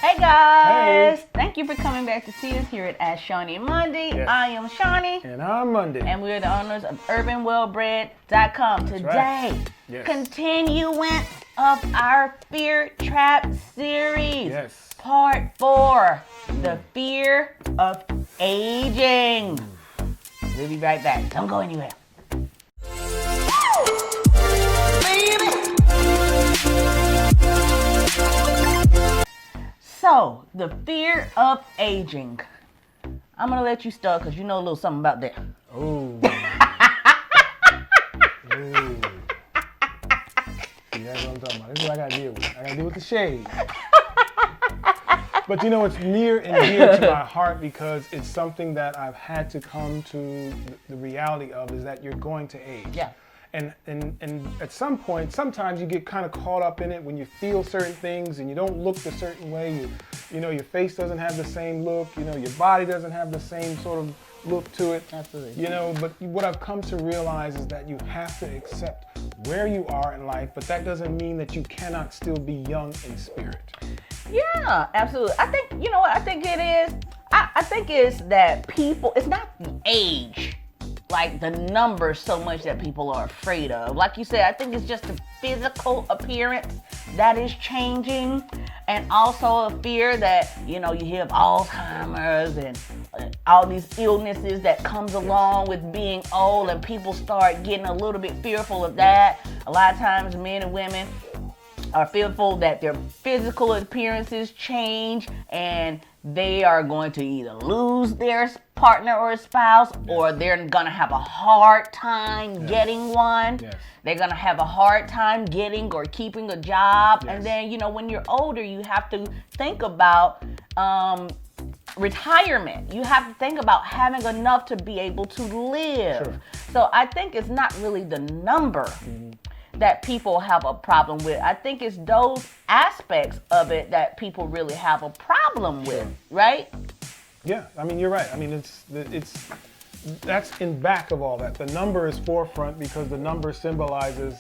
Hey guys! Hey. Thank you for coming back to see us here at Shauni and Mondi. Yes. I am Shauni. And I'm Mondi. And we're the owners of UrbanWellBred.com. That's Today, right. Yes. continuance of our Fear Trap series. Yes. Part 4, the fear of aging. We'll be right back. Don't go anywhere. So, the fear of aging. I'm going to let you start because you know a little something about that. Oh. See, that's what I'm talking about. This is what I got to deal with. I got to deal with the shade. But you know, it's near and dear to my heart because it's something that I've had to come to the reality of, is that you're going to age. Yeah. And at some point, sometimes you get kind of caught up in it when you feel certain things and you don't look a certain way. You know, your face doesn't have the same look. You know, your body doesn't have the same sort of look to it. Absolutely. You know, but what I've come to realize is that you have to accept where you are in life, but that doesn't mean that you cannot still be young in spirit. Yeah, absolutely. I think, you know what I think it is? I think it's that people, it's not the age, like the numbers so much that people are afraid of. Like you said, I think it's just the physical appearance that is changing, and also a fear that, you know, you hear of Alzheimer's and all these illnesses that comes along with being old, and people start getting a little bit fearful of that. A lot of times men and women are fearful that their physical appearances change and they are going to either lose their partner or spouse, or they're going to have a hard time getting one. Yes. They're going to have a hard time getting or keeping a job. Yes. And then, you know, when you're older, you have to think about retirement. You have to think about having enough to be able to live. Sure. So I think it's not really the number that people have a problem with. I think it's those aspects of it that people really have a problem with, right? Yeah, I mean, you're right. I mean, it's that's in back of all that. The number is forefront because the number symbolizes,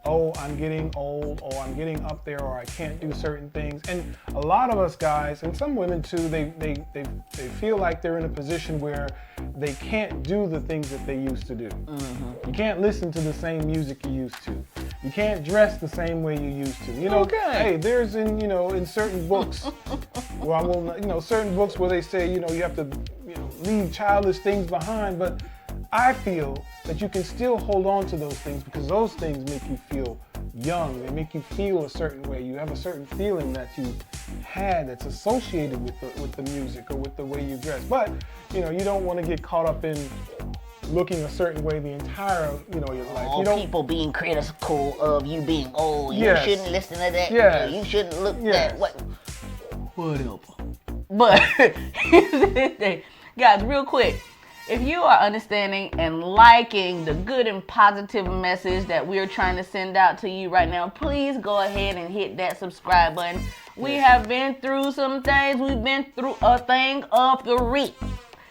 oh, I'm getting old, or I'm getting up there, or I can't do certain things. And a lot of us guys, and some women too, they feel like they're in a position where they can't do the things that they used to do. You can't listen to the same music you used to. You can't dress the same way you used to. You know, hey, there's in certain books, certain books where they say, you know, you have to, leave childish things behind, but I feel that you can still hold on to those things because those things make you feel young. They make you feel a certain way. You have a certain feeling that you had that's associated with the music or with the way you dress. But, you don't want to get caught up in looking a certain way the entire, your life. People being critical of you being old. Yes. You shouldn't listen to that. Yes. You shouldn't look Yes. that way. Whatever. But here's the thing. Guys, real quick. If you are understanding and liking the good and positive message that we're trying to send out to you right now, please go ahead and hit that subscribe button. We have been through some things. We've been through a thing of the week.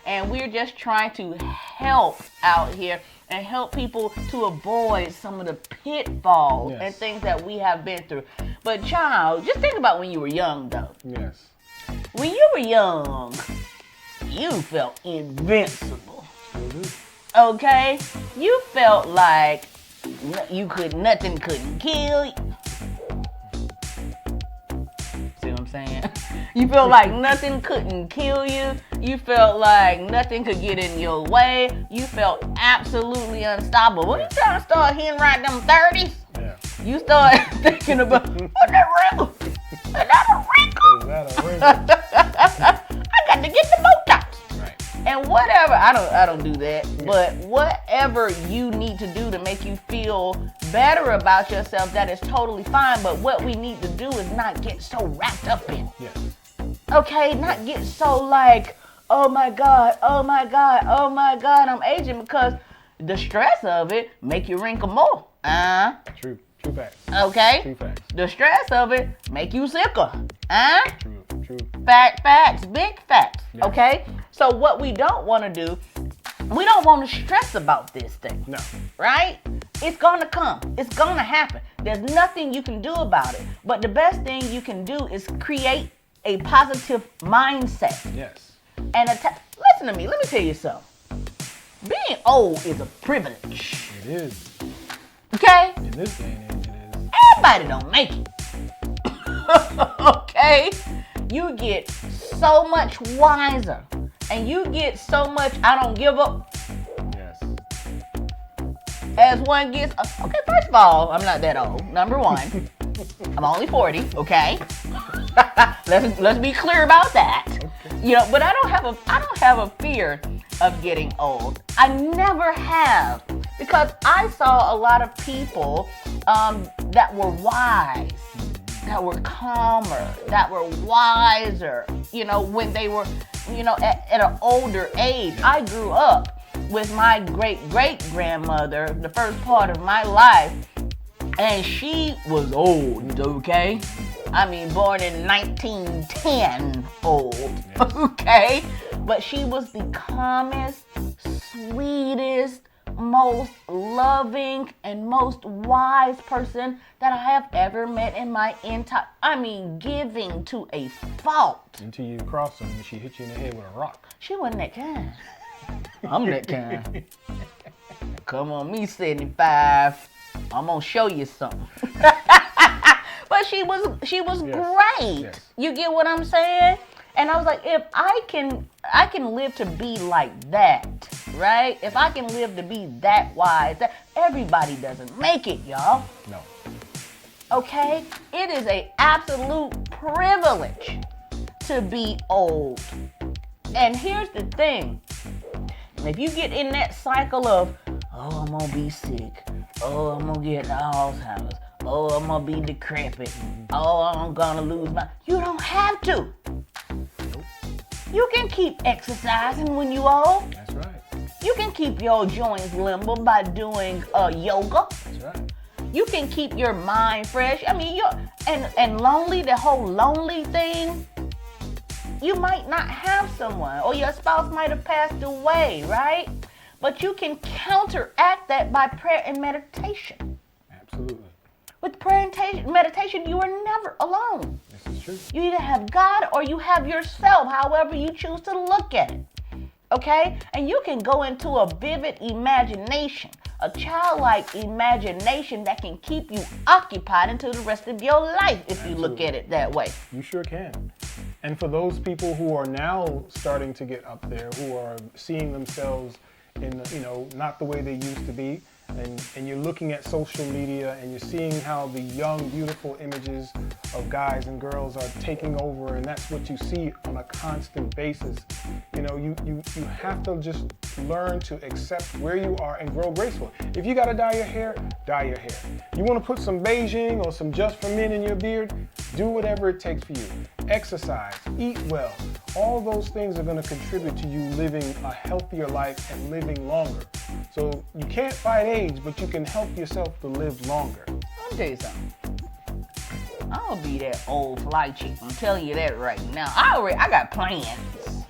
And we're just trying to help out here and help people to avoid some of the pitfalls and things that we have been through. But child, just think about when you were young though. Yes. When you were young, you felt invincible. Okay? You felt like nothing couldn't kill you. See what I'm saying? You felt like nothing couldn't kill you. You felt like nothing could get in your way. You felt absolutely unstoppable. When you trying to start hitting right them 30s, you start thinking about, what's that wrinkle? Is that a wrinkle? Is that a wrinkle? I got to get the Botox. Right. And whatever, I don't do that, but whatever you need to do to make you feel better about yourself, that is totally fine. But what we need to do is not get so wrapped up in. Yes. Okay, not get so like, oh my God, I'm aging, because the stress of it make you wrinkle more. True facts. Okay? True facts. The stress of it make you sicker. True. Facts, big facts. Yeah. Okay? So what we don't want to do, we don't want to stress about this thing. No. Right? It's going to come. It's going to happen. There's nothing you can do about it. But the best thing you can do is create a positive mindset. Yes. And listen to me, let me tell you something. Being old is a privilege. It is. Okay? In this day and age, it is. Everybody don't make it. Okay? You get so much wiser. And you get so much I don't give up. Yes. As one gets, okay, first of all, I'm not that old. Number one, I'm only 40, okay? let's be clear about that. Okay. You know, but I don't have a fear of getting old. I never have, because I saw a lot of people that were wise, that were calmer, that were wiser, you know, when they were, you know, at an older age. I grew up with my great-great-grandmother the first part of my life, and she was old, okay? I mean, born in 1910 old, yes. Okay? But she was the calmest, sweetest, most loving, and most wise person that I have ever met in my entire, I mean, giving to a fault. Until you cross her and she hit you in the head with a rock. She wasn't that kind. I'm that kind. Come on, me 75. I'm gonna show you something. But she was yes. Great. Yes. You get what I'm saying? And I was like, if I can live to be like that, right? If I can live to be that wise, that everybody doesn't make it, y'all. No. Okay? It is an absolute privilege to be old. And here's the thing. If you get in that cycle of, oh, I'm gonna be sick. Oh, I'm gonna get Alzheimer's. Oh, I'm gonna be decrepit. Oh, I'm gonna lose my... You don't have to. You can keep exercising when you old. That's right. You can keep your joints limber by doing yoga. That's right. You can keep your mind fresh. I mean, and lonely, the whole lonely thing, you might not have someone, or your spouse might have passed away, right? But you can counteract that by prayer and meditation. Absolutely. With prayer and meditation, you are never alone. This is true. You either have God or you have yourself, however you choose to look at it. Okay? And you can go into a vivid imagination, a childlike imagination that can keep you occupied until the rest of your life if you look at it that way. You sure can. And for those people who are now starting to get up there, who are seeing themselves in, you know, not the way they used to be, and you're looking at social media and you're seeing how the young, beautiful images of guys and girls are taking over, and that's what you see on a constant basis. You know, you have to just learn to accept where you are and grow graceful. If you gotta dye your hair, dye your hair. You wanna put some Beijing or some Just for Men in your beard, do whatever it takes for you. Exercise, eat well. All those things are gonna contribute to you living a healthier life and living longer. So you can't fight age, but you can help yourself to live longer. Let me tell you something. I'm gonna be that old fly chick. I'm telling you that right now. I got plans,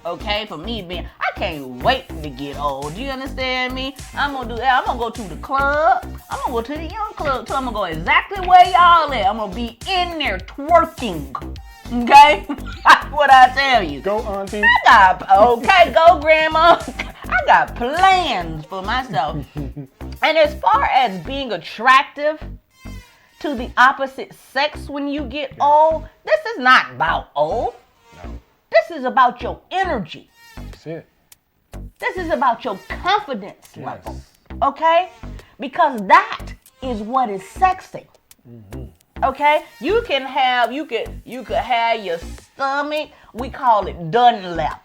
okay, for me being, I can't wait to get old. Do you understand me? I'm gonna do that. I'm gonna go to the club. I'm gonna go to the young club. So I'm gonna go exactly where y'all at. I'm gonna be in there twerking. Okay? That's what I tell you. Go, auntie. Okay, go, grandma. I got plans for myself. And as far as being attractive to the opposite sex when you get old, this is not about old. No. This is about your energy. That's it. This is about your confidence level. Okay? Because that is what is sexy. Mm-hmm. Okay? You could have your stomach, we call it Dunlap.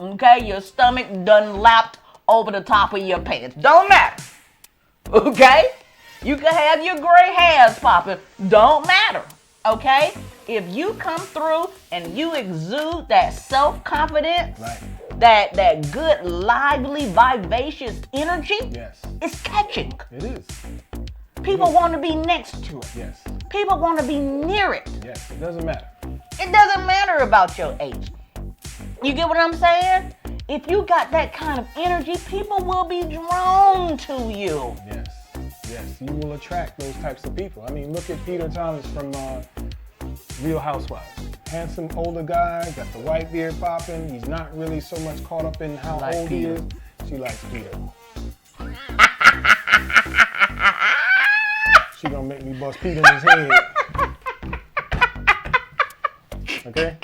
Okay? Your stomach Dunlapped over the top of your pants. Don't matter. Okay? You can have your gray hairs popping. Don't matter. Okay? If you come through and you exude that self-confidence, right, that good, lively, vivacious energy, yes, it's catching. It is. People want to be next to it. Yes. People want to be near it. Yes, it doesn't matter. It doesn't matter about your age. You get what I'm saying? If you got that kind of energy, people will be drawn to you. Yes. Yes, you will attract those types of people. I mean, look at Peter Thomas from Real Housewives. handsome older guy, got the white beard popping. He's not really so much caught up in how Like old Peter. he is. She likes Peter. She gonna make me bust Peter in his head. Okay?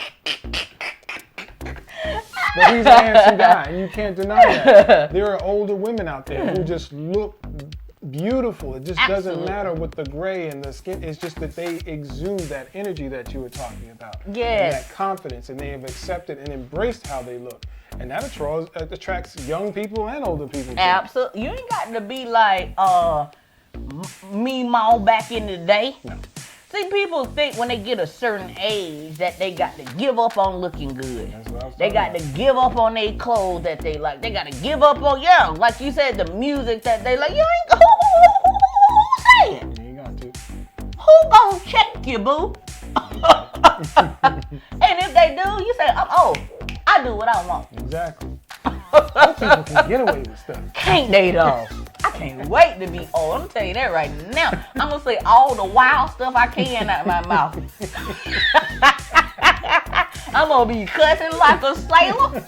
But he's a handsome guy, and you can't deny that. There are older women out there who just look beautiful. It just doesn't Absolutely. matter with the gray and the skin. It's just that they exude that energy that you were talking about. Yes. And that confidence, and they have accepted and embraced how they look. And that attracts young people and older people. Too. Absolutely. You ain't got to be like me Ma back in the day. No. See, people think when they get a certain age that they got to give up on looking good. That's what I was They got talking to give up on their clothes that they like. They got to give up on, like you said, the music that they like. You ain't, who saying? about. You ain't got to. Who gonna check you, boo? And if they do, you say, I'm old. I do what I want. Exactly. Some people can get away with stuff. Can't they though? I can't wait to be old. I'm gonna tell you that right now. I'm gonna say all the wild stuff I can out of my mouth. I'm gonna be cussing like a sailor.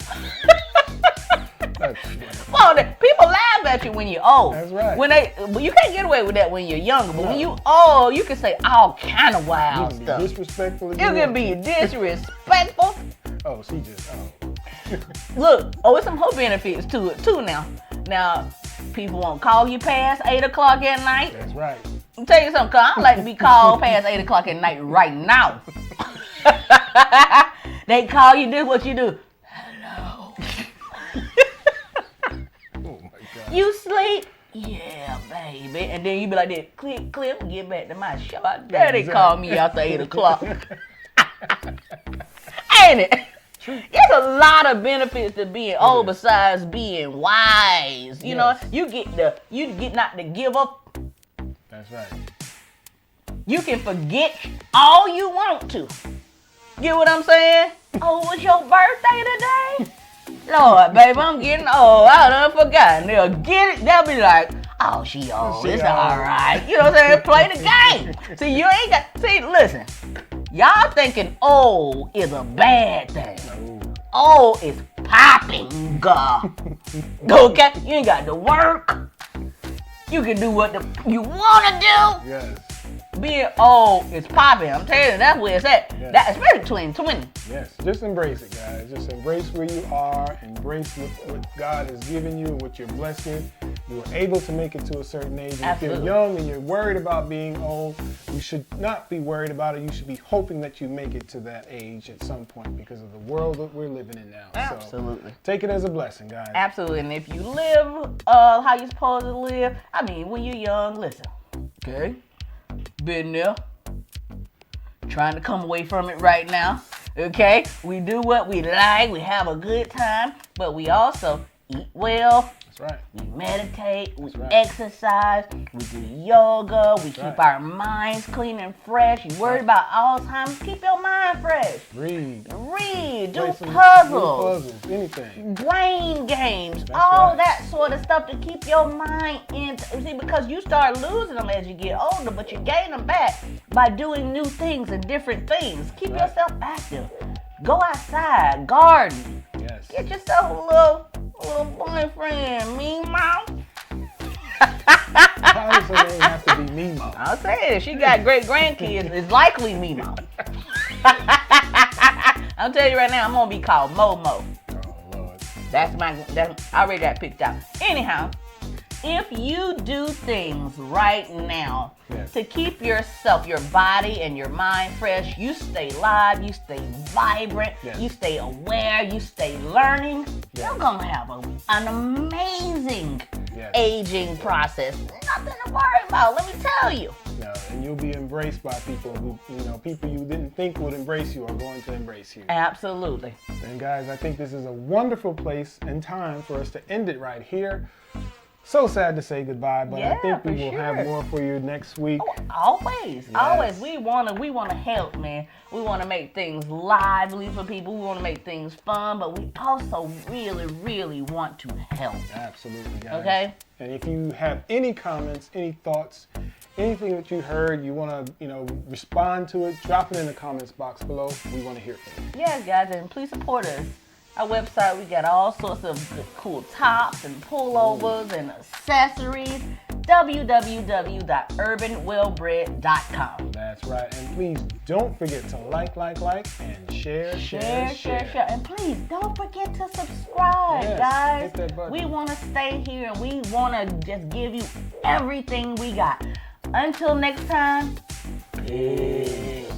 That's funny. Well, people laugh at you when you're old. That's right. Well, you can't get away with that when you're younger. But when No. you old, you can say all kind of You wild can be stuff. disrespectful. If You want can be disrespectful. Oh, she just. Oh. Look, there's some whole benefits to it too now. Now, people won't call you past 8 o'clock at night. That's right. I'll tell you something, cause I don't like to be called past 8 o'clock at night right now. They call you, do what you do. Hello. Oh my God. You sleep? Yeah, baby. And then you be like this, click, click, and get back to my show. I dare they call me after 8 o'clock. Ain't it? There's a lot of benefits to being old besides being wise. You know, you get not to give up. That's right. You can forget all you want to. Get what I'm saying? Oh, it was your birthday today? Lord, baby, I'm getting old. I done forgotten. They'll get it. They'll be like, oh, she old. It's all right. You know what I'm saying? Play the game. See, you ain't got. See, listen. Y'all thinking old is a bad thing. Old is popping, God. Okay? You ain't got to work. You can do what you want to do. Yes. Being old is popping. I'm telling you, that's where it's at. Yeah. That, especially 2020. Yes. Just embrace it, guys. Just embrace where you are. Embrace what God has given you and what you're blessed with. You are able to make it to a certain age. And if you're Absolutely. young and you're worried about being old, you should not be worried about it. You should be hoping that you make it to that age at some point because of the world that we're living in now. Absolutely. So take it as a blessing, guys. Absolutely. And if you live how you're supposed to live, I mean, when you're young, listen. Okay? Been there. Trying to come away from it right now. Okay? We do what we like. We have a good time. But we also eat well. That's right. We meditate, we right. exercise, we do yoga, we keep right. our minds clean and fresh. You worried about Alzheimer's, keep your mind fresh. Read. Read, Play do some puzzles, anything. brain games, That's all right. that sort of stuff to keep your mind in. See, because you start losing them as you get older, but you gain them back by doing new things and different things. Keep Right. yourself active. Go outside, garden. Yes. Get yourself a little boyfriend, mean mouth. How does her name have to be Nemo? I'll say it. If she got great grandkids, it's likely Mimo. I'll tell you right now, I'm gonna be called Momo. Oh Lord. I already got picked out. Anyhow, if you do things right now Yes. to keep yourself, your body, and your mind fresh, you stay live, you stay vibrant, Yes. you stay aware, you stay learning, Yes. you're gonna have an amazing Yes. aging process. Nothing to worry about, let me tell you. No, and you'll be embraced by people who, people you didn't think would embrace you are going to embrace you. Absolutely. And guys, I think this is a wonderful place and time for us to end it right here. So sad to say goodbye, but I Yeah, think we for will sure. have more for you next week. Always, Yes. always. We wanna help, man. We wanna make things lively for people. We wanna make things fun, but we also really, really want to help. Absolutely, guys. Okay. And if you have any comments, any thoughts, anything that you heard, you want to, respond to it, drop it in the comments box below. We want to hear from you. Yes, guys, and please support us. Our website, we got all sorts of cool tops and pullovers and accessories. www.urbanwellbred.com. That's right. And please don't forget to like, and share. And please don't forget to subscribe, Yes, guys. hit that button. We want to stay here and we want to just give you everything we got. Until next time, peace.